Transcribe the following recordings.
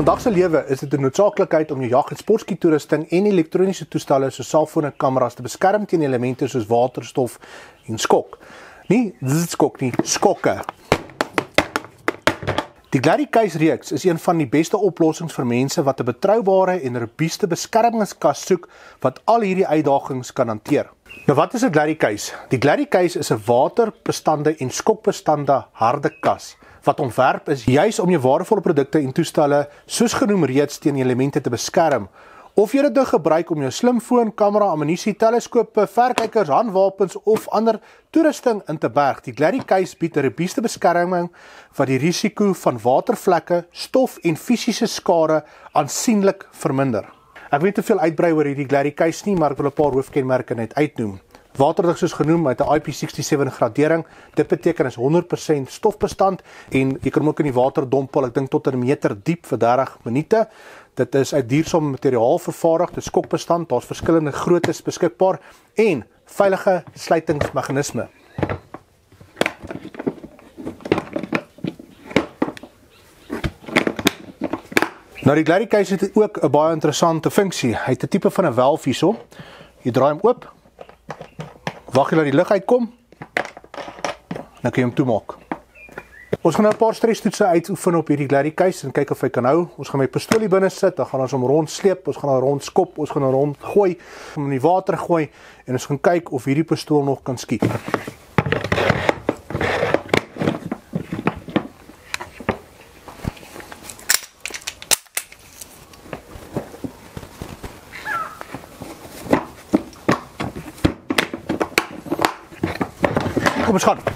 vandag se lewe is dit 'n noodsaaklikheid om jou jag- en sportskietoerusting en elektroniese toestelle soos selfone en kameras te beskerm teen elemente soos waterstof en skok. Nie skok nie, skokke. Die Glady Case reeks is een van die beste oplossings vir mense wat 'n betroubare en robuuste beskermingskas soek wat al hierdie uitdagings kan hanteer. Nou wat is 'n Glady Case? Die Glady Case is 'n waterbestande en skokbestande harde kas wat ontwerp is juis om jou waardevolle produkte en toestelle soos genoem reeds teen elemente te beskerm. Of jy dit nou gebruik om jou slimfoon, kamera, ammunisie, teleskope, verkykers, handwapens of ander toerusting in te berg, die Glady Case bied 'n robuuste beskerming wat die risiko van watervlekke, stof en fisiese skade aansienlik verminder. Ek weet te veel uitbrei oor hierdie Glady Case nie, maar ek wil 'n paar hoofkenmerke net uitnoem. Waterdig soos genoem met 'n IP67 gradering. Dit beteken is 100% stofbestand en jy kan hom ook in die water dompel, ek dink tot 1 meter diep vir 30 minute. Dit is uit duursame materiaal vervaardig, dit is skokbestand, daar's verskillende groottes beskikbaar en veilige sluitingsmeganisme. Nou die Glady Case het ook 'n baie interessante funksie. Hy het 'n tipe van 'n valve hierso. Jy draai hom oop. Wag jy laat die lug uitkom, dan kan jy hom toemaak. Ons gaan nou 'n paar stresstoetse uitoefen op hierdie Glady Case en kyk of hy kan hou. Ons gaan my pistool hier binne sit, dan gaan ons hom rond sleep, ons gaan hom rond skop, ons gaan hom rond gooi, hom in die water gooi en ons gaan kyk of hierdie pistool nog kan skiet. Kom ons gaan.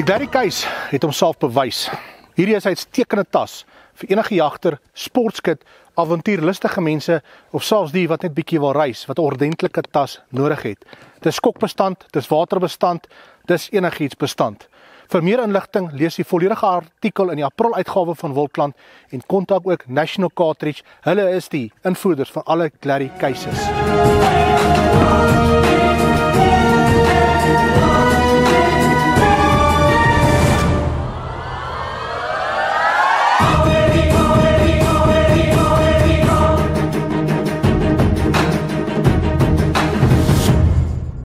Glady Case het homself bewys. Hierdie is 'n uitstekende tas vir enige jagter, sportskit, avontuurlustige mense of selfs die wat net bietjie wil reis, wat 'n ordentlike tas nodig het. Dis skokbestand, dis waterbestand, dis enigiets bestand. Vir meer inligting lees die volledige artikel in die April uitgawe van Wildplant en kontak ook National Cartridge. Hulle is die invoerders van alle Glary cases.